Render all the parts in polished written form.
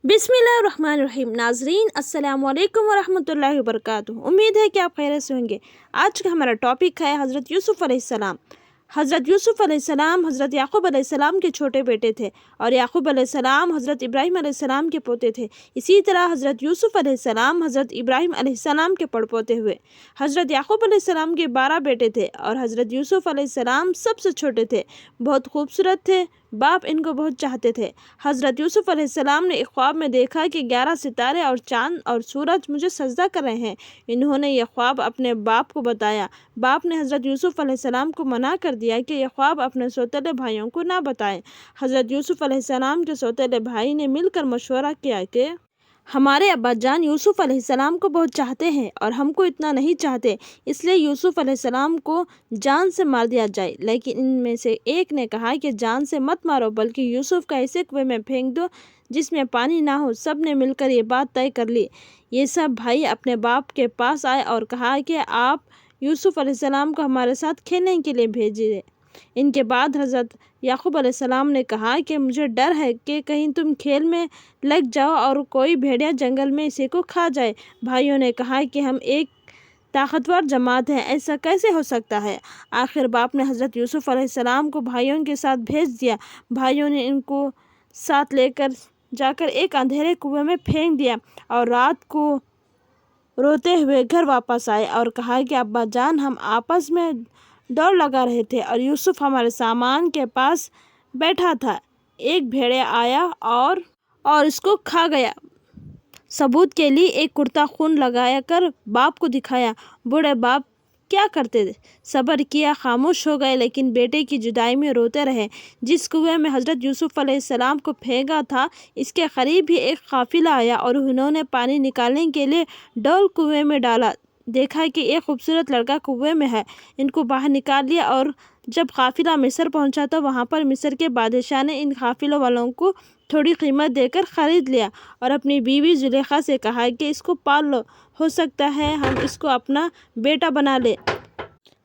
बिस्मिल्लाहिर्रहमानिर्रहीम। नाजरीन अस्सलाम वालेकुम वरहमतुल्लाहि वबरकातुहू। उम्मीद है कि आप खैरियत से होंगे। आज का हमारा टॉपिक है हज़रत यूसुफ़ अलैहिस्सलाम। हज़रत यूसुफ़ अलैहिस्सलाम हज़रत याक़ूब अलैहिस्सलाम के छोटे बेटे थे और याक़ूब अलैहिस्सलाम हज़रत इब्राहीम अलैहिस्सलाम के पोते थे। इसी तरह हज़रत यूसुफ़ अलैहिस्सलाम हज़रत इब्राहीम अलैहिस्सलाम के पड़पोते हुए। हज़रत याक़ूब अलैहिस्सलाम के 12 बेटे थे और हज़रत यूसुफ़ अलैहिस्सलाम सबसे छोटे थे। बहुत खूबसूरत थे, बाप इनको बहुत चाहते थे। हज़रत यूसुफ़ अलैहिस्सलाम ने एक ख्वाब में देखा कि 11 सितारे और चाँद और सूरज मुझे सजदा कर रहे हैं। इन्होंने यह ख्वाब अपने बाप को बताया। बाप ने हज़रत यूसुफ़ अलैहिस्सलाम को मना कर दिया कि यह ख्वाब अपने सौतेले भाइयों को ना बताएं। हज़रत यूसुफ़ अलैहिस्सलाम के सौतेले भाई ने मिलकर मशवरा किया कि हमारे अब्बा जान यूसुफ़ अलैहिस्सलाम को बहुत चाहते हैं और हमको इतना नहीं चाहते, इसलिए यूसुफ़ अलैहिस्सलाम को जान से मार दिया जाए। लेकिन इनमें से एक ने कहा कि जान से मत मारो, बल्कि यूसुफ़ का ऐसे कुएं में फेंक दो जिसमें पानी ना हो। सब ने मिलकर ये बात तय कर ली। ये सब भाई अपने बाप के पास आए और कहा कि आप यूसुफ़ अलैहिस्सलाम को हमारे साथ खेलने के लिए भेजिए। इनके बाद हज़रत याक़ूब अलैहिस्सलाम ने कहा कि मुझे डर है कि कहीं तुम खेल में लग जाओ और कोई भेड़िया जंगल में इसी को खा जाए। भाइयों ने कहा कि हम एक ताकतवर जमात है, ऐसा कैसे हो सकता है। आखिर बाप ने हज़रत यूसुफ़ अलैहिस्सलाम को भाइयों के साथ भेज दिया। भाइयों ने इनको साथ लेकर जाकर एक अंधेरे कुएं में फेंक दिया और रात को रोते हुए घर वापस आए और कहा कि अब्बा जान, हम आपस में दौड़ लगा रहे थे और यूसुफ़ हमारे सामान के पास बैठा था। एक भेड़िया आया और इसको खा गया। सबूत के लिए एक कुर्ता खून लगाया कर बाप को दिखाया। बूढ़े बाप क्या करते थे, सब्र किया, खामोश हो गए, लेकिन बेटे की जुदाई में रोते रहे। जिस कुएं में हज़रत यूसुफ़ अलैहिस्सलाम को फेंका था, इसके करीब ही एक काफ़िला आया और उन्होंने पानी निकालने के लिए डोल कुएं में डाला। देखा कि एक खूबसूरत लड़का कुएं में है, इनको बाहर निकाल लिया। और जब काफ़िला मिस्र पहुंचा तो वहां पर मिस्र के बादशाह ने इन काफ़िलों वालों को थोड़ी कीमत देकर ख़रीद लिया और अपनी बीवी ज़ुलेखा से कहा कि इसको पाल लो, हो सकता है हम इसको अपना बेटा बना ले।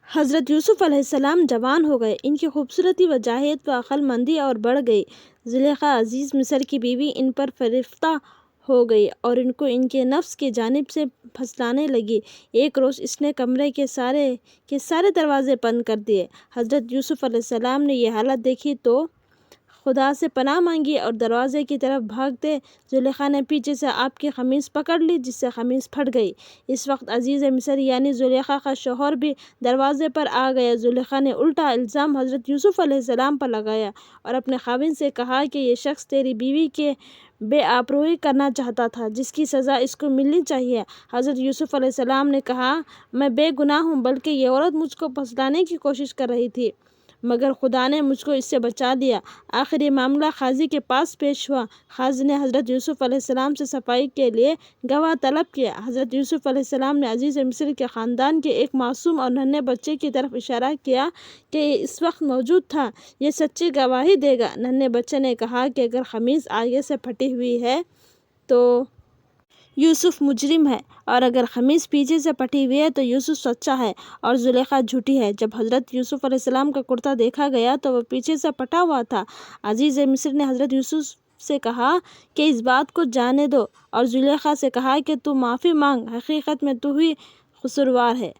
हज़रत यूसुफ़ अलैहिस्सलाम जवान हो गए। इनकी खूबसूरती व जाहिद व अक्लमंदी और बढ़ गई। ज़ुलेखा अज़ीज़ मिस्र की बीवी इन पर फ़रिश्ता हो गई और इनको इनके नफ्स की जानिब से फसलाने लगी। एक रोज़ इसने कमरे के सारे दरवाज़े बंद कर दिए। हज़रत यूसुफ़ अलैहिस्सलाम ने यह हालत देखी तो खुदा से पनाह मांगी और दरवाज़े की तरफ भागते ज़ुलेखा ने पीछे से आपकी ख़मीस पकड़ ली, जिससे ख़मीस फट गई। इस वक्त अज़ीज़ मिस्र यानी ज़ुलेखा का शौहर भी दरवाज़े पर आ गया। ज़ुलेखा ने उल्टा इल्ज़ाम हज़रत यूसुफ़ अलैहिस्सलाम पर लगाया और अपने ख़ाविंद से कहा कि ये शख्स तेरी बीवी के बेआबरूई करना चाहता था, जिसकी सज़ा इसको मिलनी चाहिए। हज़रत यूसुफ़ अलैहिस्सलाम ने कहा, मैं बेगुनाह हूँ, बल्कि ये औरत मुझको फंसाने की कोशिश कर रही थी, मगर खुदा ने मुझको इससे बचा दिया। आखिर ये मामला काजी के पास पेश हुआ। काजी ने हज़रत यूसुफ़ अलैहिस्सलाम से सफाई के लिए गवाह तलब किया। हज़रत यूसुफ़ अलैहिस्सलाम ने अज़ीज़ मिस्र के ख़ानदान के एक मासूम और नन्हे बच्चे की तरफ इशारा किया कि ये इस वक्त मौजूद था, ये सच्ची गवाही देगा। नन्हे बच्चे ने कहा कि अगर ख़मीस आगे से फटी हुई है तो यूसुफ़ मुजरिम है, और अगर ख़मीस पीछे से फटी हुई है तो यूसुफ़ सच्चा है और ज़ुलेखा झूठी है। जब हज़रत यूसुफ़ अलैहिस्सलाम का कुर्ता देखा गया तो वह पीछे से फटा हुआ था। अज़ीज़ मिस्र ने हज़रत यूसुफ़ से कहा कि इस बात को जाने दो और ज़ुलेखा से कहा कि तू माफ़ी मांग, हकीकत में तू ही कसूरवार है।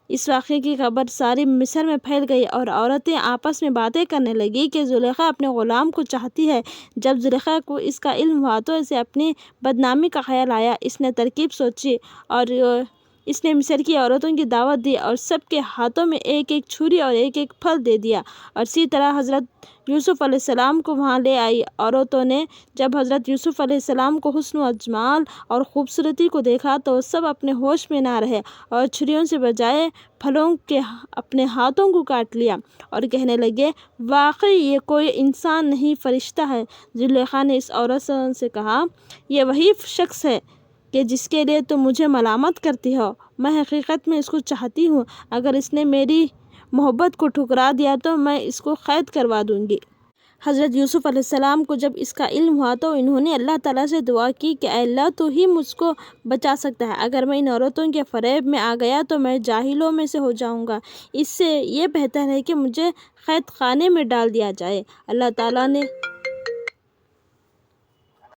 इस वाक़े की खबर सारी मिस्र में फैल गई और औरतें आपस में बातें करने लगी कि ज़ुलेखा अपने ग़ुलाम को चाहती है। जब ज़ुलेखा को इसका इल्म हुआ तो इसे अपनी बदनामी का ख़याल आया। इसने तरकीब सोची और इसने मिस्र की औरतों की दावत दी और सबके हाथों में एक एक छुरी और एक एक फल दे दिया और इसी तरह हज़रत यूसुफ़ अलैहिस्सलाम को वहाँ ले आई। औरतों ने जब हज़रत यूसुफ़ अलैहिस्सलाम को हुस्न व जमाल और ख़ूबसूरती को देखा तो सब अपने होश में ना रहे और छुरियों से बजाय फलों के अपने हाथों को काट लिया और कहने लगे, वाकई ये कोई इंसान नहीं, फ़रिश्ता है। ज़ुलेखा ने इस औरत से कहा, यह वही शख्स है कि जिसके लिए तुम मुझे मलामत करती हो। मैं हकीकत में इसको चाहती हूँ। अगर इसने मेरी मोहब्बत को ठुकरा दिया तो मैं इसको क़ैद करवा दूँगी। हज़रत यूसुफ़ अलैहिस्सलाम को जब इसका इल्म हुआ तो इन्होंने अल्लाह ताला से दुआ की कि अल्लाह तो ही मुझको बचा सकता है। अगर मैं इन औरतों के फ़रेब में आ गया तो मैं जाहिलों में से हो जाऊँगा। इससे ये बेहतर है कि मुझे क़ैद खाने में डाल दिया जाए। अल्लाह ताला ने